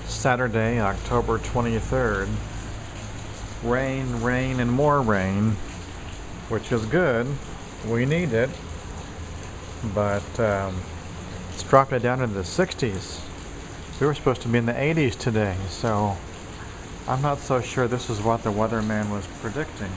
Saturday, October 23rd. Rain, rain, and more rain, which is good. We need it. But it's dropped it down into the 60s. We were supposed to be in the 80s today, so I'm not so sure this is what the weatherman was predicting.